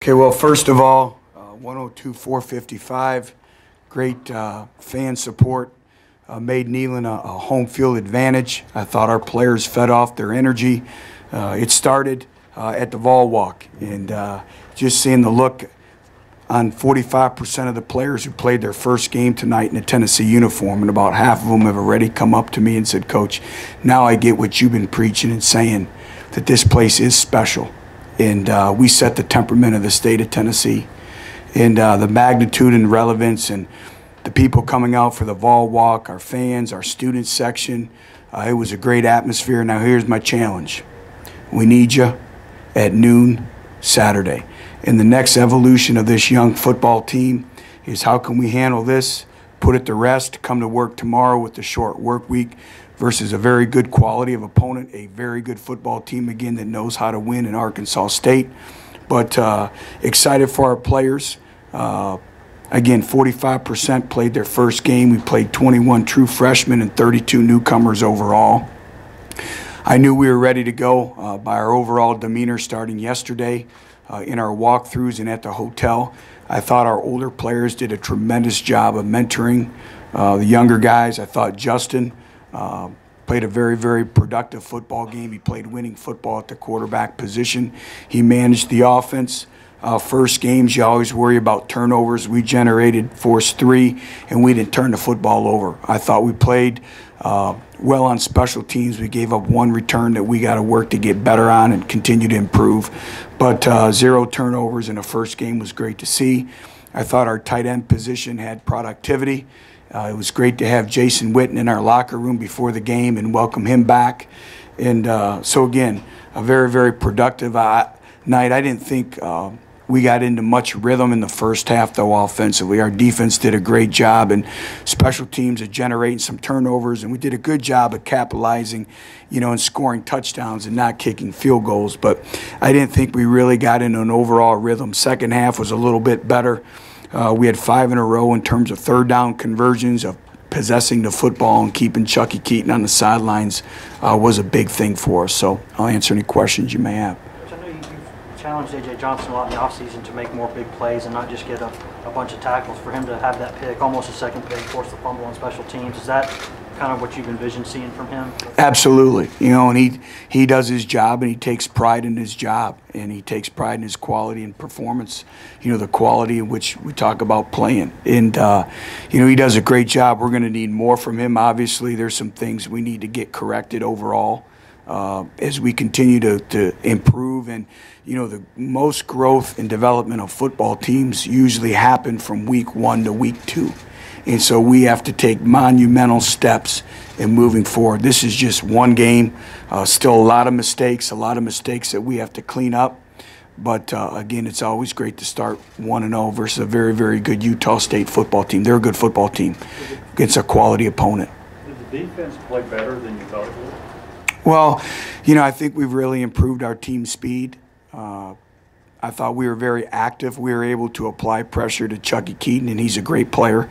Okay, well, first of all, 102-455, great fan support, made Neyland a home field advantage. I thought our players fed off their energy. It started at the Vol Walk, and just seeing the look on 45% of the players who played their first game tonight in a Tennessee uniform, and about half of them have already come up to me and said, "Coach, now I get what you've been preaching and saying, that this place is special." And we set the temperament of the state of Tennessee. And the magnitude and relevance and the people coming out for the Vol Walk, our fans, our student section, it was a great atmosphere. Now here's my challenge. We need you at noon Saturday. And the next evolution of this young football team is how can we handle this, put it to rest, come to work tomorrow with the short work week versus a very good quality of opponent, a very good football team, again, that knows how to win in Arkansas State. But excited for our players. Again, 45% played their first game. We played 21 true freshmen and 32 newcomers overall. I knew we were ready to go by our overall demeanor starting yesterday in our walkthroughs and at the hotel. I thought our older players did a tremendous job of mentoring the younger guys. I thought Justin played a very, very productive football game. He played winning football at the quarterback position. He managed the offense. First games, you always worry about turnovers. We forced 3, and we didn't turn the football over. I thought we played well on special teams. We gave up 1 return that we got to work to get better on and continue to improve. But 0 turnovers in the first game was great to see. I thought our tight end position had productivity. It was great to have Jason Witten in our locker room before the game and welcome him back. And so, again, a very, very productive night. I didn't think we got into much rhythm in the first half, though, offensively. Our defense did a great job, and special teams are generating some turnovers, and we did a good job of capitalizing, and scoring touchdowns and not kicking field goals. But I didn't think we really got into an overall rhythm. Second half was a little bit better. We had 5 in a row in terms of third down conversions, of possessing the football and keeping Chucky Keaton on the sidelines was a big thing for us. So I'll answer any questions you may have. I know you've challenged A.J. Johnson a lot in the offseason to make more big plays and not just get a bunch of tackles. For him to have that pick, almost a second pick, force the fumble on special teams, is that kind of what you've envisioned seeing from him? Absolutely. And he does his job, and he takes pride in his job, and he takes pride in his quality and performance, the quality in which we talk about playing. And, he does a great job. We're going to need more from him. Obviously, there's some things we need to get corrected overall as we continue to improve. And, the most growth and development of football teams usually happen from week 1 to week 2. And so we have to take monumental steps in moving forward. This is just one game. Still a lot of mistakes that we have to clean up. But, again, it's always great to start 1-0 versus a very, very good Utah State football team. They're a good football team against a quality opponent. Did the defense play better than you thought it would? Well, I think we've really improved our team speed. I thought we were very active. We were able to apply pressure to Chucky Keaton, and he's a great player.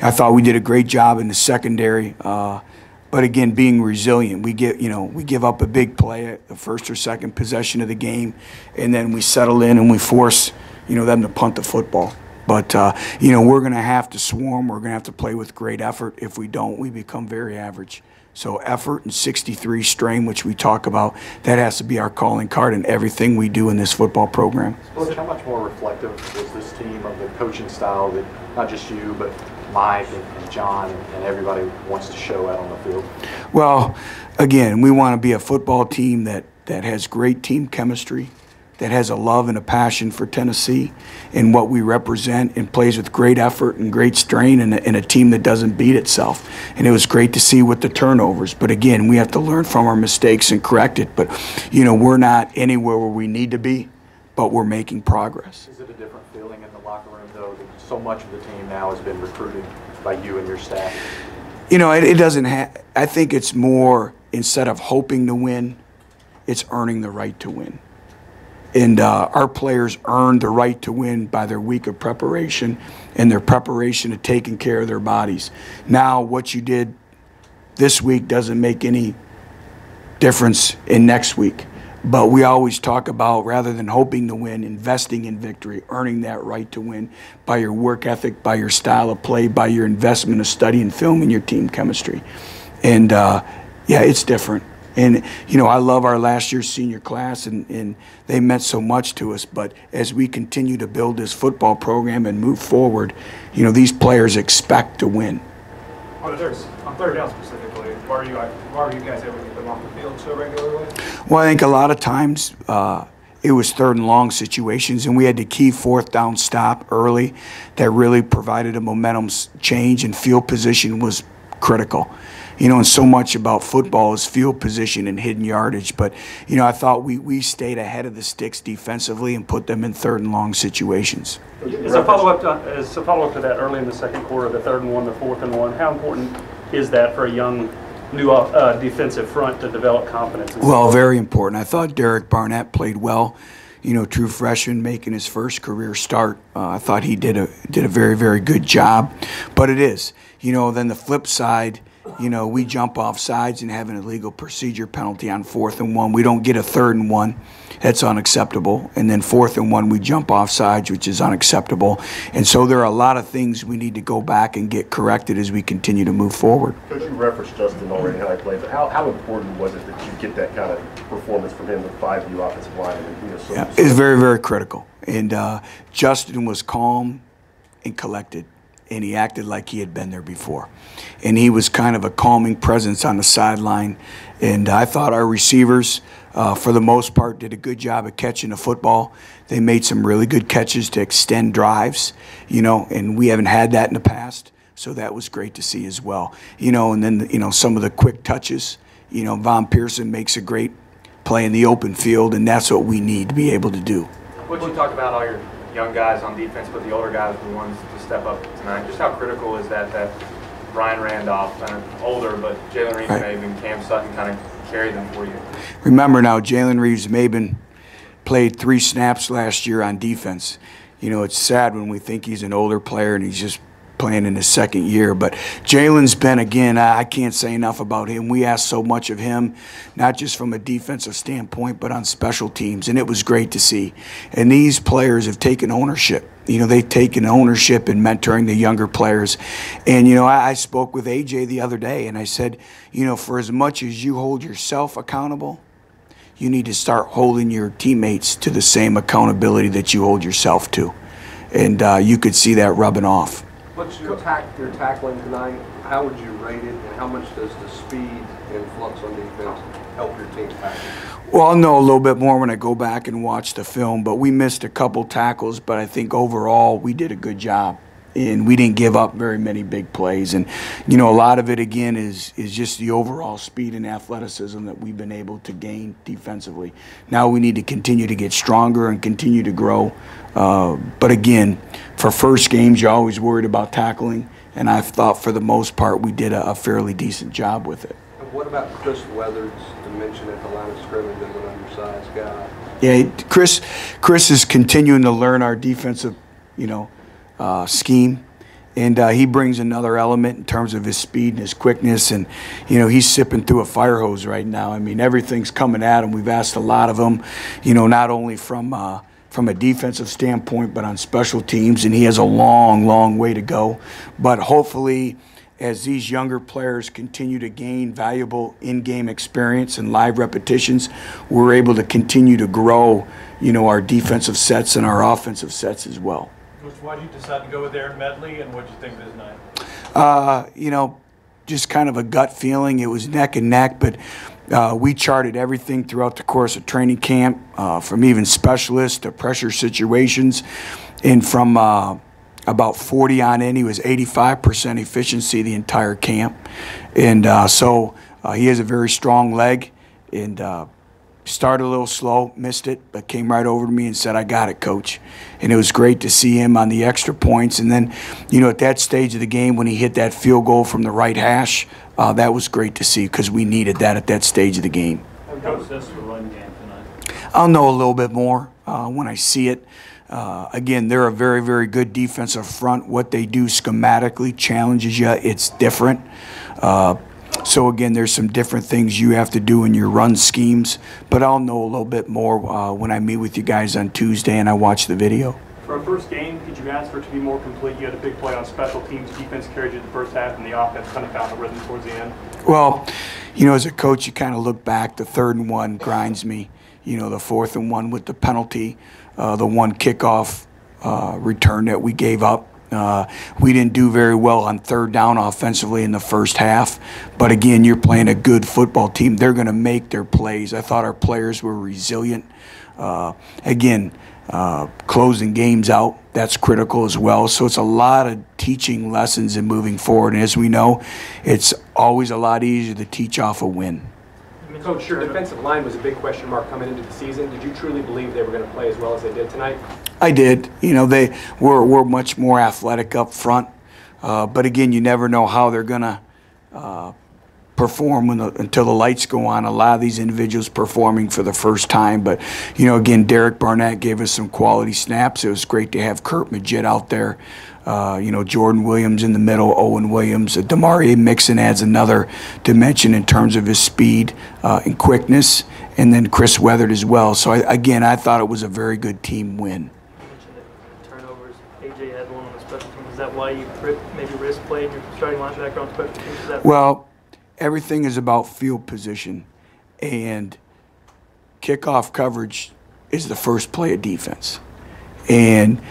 I thought we did a great job in the secondary. But again, being resilient, we give up a big play at the first or second possession of the game, and then we settle in and we force them to punt the football. But we're going to have to swarm. We're going to have to play with great effort. If we don't, we become very average. So effort and 63 strain, which we talk about, that has to be our calling card in everything we do in this football program. Coach, how much more reflective was this team of the coaching style that not just you, but Mike and John and everybody wants to show out on the field? Well, again, we want to be a football team that has great team chemistry, that has a love and a passion for Tennessee and what we represent, and plays with great effort and great strain, and a team that doesn't beat itself. And it was great to see with the turnovers. But again, we have to learn from our mistakes and correct it. But, we're not anywhere where we need to be, but we're making progress. Is it a different feeling in the locker room, though, that so much of the team now has been recruited by you and your staff? It doesn't I think it's more, instead of hoping to win, it's earning the right to win. And our players earned the right to win by their week of preparation and their preparation of taking care of their bodies. Now, what you did this week doesn't make any difference in next week. But we always talk about, rather than hoping to win, investing in victory, earning that right to win by your work ethic, by your style of play, by your investment of study and film and your team chemistry. And yeah, it's different. And, you know, I love our last year's senior class, and they meant so much to us. But as we continue to build this football program and move forward, you know, these players expect to win. On third down specifically, why are you guys able to get them off the field so regularly? Well, I think a lot of times it was third and long situations, and we had the key fourth down stop early that really provided a momentum change, and field position was critical. You know, and so much about football is field position and hidden yardage. But, you know, I thought we stayed ahead of the sticks defensively and put them in third and long situations. As a follow-up to that, early in the second quarter, the 3rd and 1, the 4th and 1, how important is that for a young, new defensive front to develop confidence? Well, very important. I thought Derek Barnett played well. You know, true freshman making his first career start. I thought he did a very, very good job. But it is, you know, then the flip side, you know, we jump off sides and have an illegal procedure penalty on 4th and 1. We don't get a 3rd and 1. That's unacceptable. And then 4th and 1, we jump off sides, which is unacceptable. And so there are a lot of things we need to go back and get corrected as we continue to move forward. Coach, you referenced Justin already, how he played, but how important was it that you get that kind of performance from him with 5 new offensive linemen? You know, Yeah, it's very, very critical. And Justin was calm and collected, and he acted like he had been there before. And he was kind of a calming presence on the sideline. And I thought our receivers, for the most part, did a good job of catching the football. They made some really good catches to extend drives, you know, and we haven't had that in the past. So that was great to see as well. You know, and then, you know, some of the quick touches. You know, Von Pearson makes a great play in the open field, and that's what we need to be able to do. What you talk about all your young guys on defense, but the older guys are the ones to step up tonight. Just how critical is that Ryan Randolph, kind of older, but Jalen Reeves-Maybin and Cam Sutton kind of carry them for you? Remember now, Jalen Reeves-Maybin played 3 snaps last year on defense. You know, it's sad when we think he's an older player and he's just playing in his 2nd year. But Jalen's been, again, I can't say enough about him. We asked so much of him, not just from a defensive standpoint, but on special teams, and it was great to see. And these players have taken ownership. You know, they've taken ownership in mentoring the younger players. And, you know, I spoke with AJ the other day, and I said, you know, for as much as you hold yourself accountable, you need to start holding your teammates to the same accountability that you hold yourself to. And you could see that rubbing off. What's your tackling tonight? How would you rate it, and how much does the speed and flux on defense help your team tackle? Well, I'll know a little bit more when I go back and watch the film, but we missed a couple tackles, but I think overall we did a good job. And we didn't give up very many big plays. And, you know, a lot of it, again, is just the overall speed and athleticism that we've been able to gain defensively. Now we need to continue to get stronger and continue to grow. But, again, for first games, you're always worried about tackling. And I thought for the most part we did a fairly decent job with it. And what about Chris Weathers' dimension at the line of scrimmage as an undersized guy? Yeah, Chris is continuing to learn our defensive, you know, scheme, and he brings another element in terms of his speed and his quickness. And, you know, he's sipping through a fire hose right now. I mean, everything's coming at him. We've asked a lot of him, you know, not only from a defensive standpoint, but on special teams, and he has a long, long way to go. But hopefully, as these younger players continue to gain valuable in-game experience and live repetitions, we're able to continue to grow, you know, our defensive sets and our offensive sets as well. Why did you decide to go with Aaron Medley, and what did you think of his night? You know, just kind of a gut feeling. It was neck and neck, but we charted everything throughout the course of training camp, from even specialists to pressure situations. And from about 40 on in, he was 85% efficiency the entire camp. And so he has a very strong leg, and started a little slow, missed it, but came right over to me and said, "I got it, Coach." And it was great to see him on the extra points. And then, you know, at that stage of the game when he hit that field goal from the right hash, that was great to see because we needed that at that stage of the game. How was this for run game tonight? I'll know a little bit more when I see it. Again, they're a very, very good defensive front. What they do schematically challenges you. It's different. So again, there's some different things you have to do in your run schemes, but I'll know a little bit more when I meet with you guys on Tuesday and I watch the video. For our first game, did you ask for it to be more complete? You had a big play on special teams. Defense carried you the first half, and the offense kind of found the rhythm towards the end. Well, you know, as a coach, you kind of look back. The 3rd and 1 grinds me. You know, the 4th and 1 with the penalty, the one kickoff return that we gave up. We didn't do very well on 3rd down offensively in the first half. But again, you're playing a good football team. They're going to make their plays. I thought our players were resilient. Again, closing games out, that's critical as well. So it's a lot of teaching lessons and moving forward. And as we know, it's always a lot easier to teach off a win. Coach, your defensive line was a big question mark coming into the season. Did you truly believe they were going to play as well as they did tonight? I did. You know, they were much more athletic up front. But again, you never know how they're going to perform until the lights go on. A lot of these individuals performing for the first time. But, you know, again, Derek Barnett gave us some quality snaps. It was great to have Kurt Majid out there. You know, Jordan Williams in the middle, Owen Williams. Demarie Mixon adds another dimension in terms of his speed and quickness, and then Chris Weathered as well. So, again, I thought it was a very good team win. You mentioned the turnovers. AJ had one on the special teams. Is that why you maybe risk playing your starting linebacker on special teams? Well, everything is about field position, and kickoff coverage is the first play of defense. And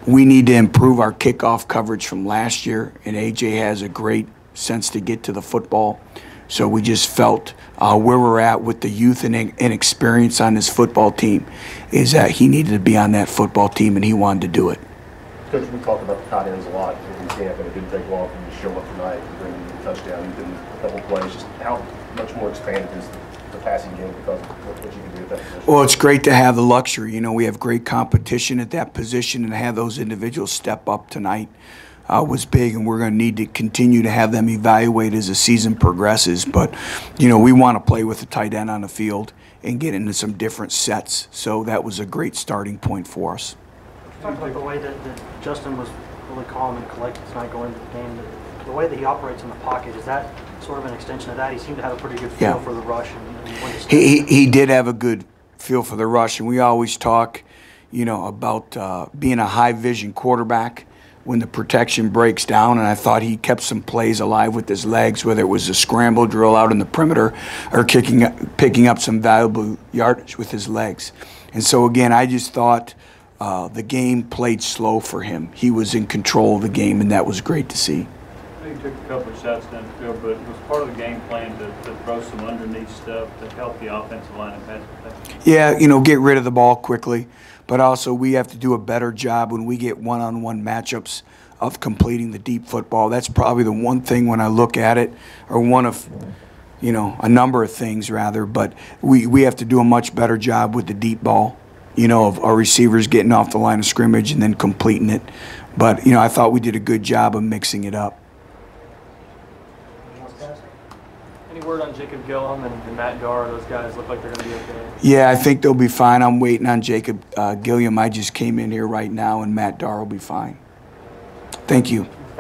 we need to improve our kickoff coverage from last year, and AJ has a great sense to get to the football. So we just felt where we're at with the youth and experience on this football team is that he needed to be on that football team, and he wanted to do it. Coach, we talked about the tight ends a lot in camp, and it didn't take long for you to show up tonight and bring you a touchdown. You did a couple plays. Just how much more expanded is the passing game because of what you can do at that position? Well, it's great to have the luxury. You know, we have great competition at that position, and to have those individuals step up tonight was big, and we're going to need to continue to have them evaluate as the season progresses. But, you know, we want to play with a tight end on the field and get into some different sets. So that was a great starting point for us. Talk about the way that Justin was really calm and collected tonight going into the game. The way that he operates in the pocket, is that sort of an extension of that? He seemed to have a pretty good feel for the rush. And when to step. He did have a good feel for the rush, and we always talk, you know, about being a high-vision quarterback when the protection breaks down, and I thought he kept some plays alive with his legs, whether it was a scramble drill out in the perimeter or picking up some valuable yardage with his legs. And so, again, I just thought the game played slow for him. He was in control of the game, and that was great to see. He took a couple of shots down the field, but it was part of the game plan to throw some underneath stuff to help the offensive line and pass protection. Yeah, you know, get rid of the ball quickly, but also we have to do a better job when we get one-on-one matchups of completing the deep football. That's probably the one thing when I look at it, or one of, you know, a number of things rather, but we have to do a much better job with the deep ball, you know, of our receivers getting off the line of scrimmage and then completing it. But, you know, I thought we did a good job of mixing it up. Any word on Jacob Gillum and Matt Garr? Those guys look like they're going to be okay. Yeah, I think they'll be fine. I'm waiting on Jacob Gilliam. I just came in here right now, and Matt Darr will be fine. Thank you.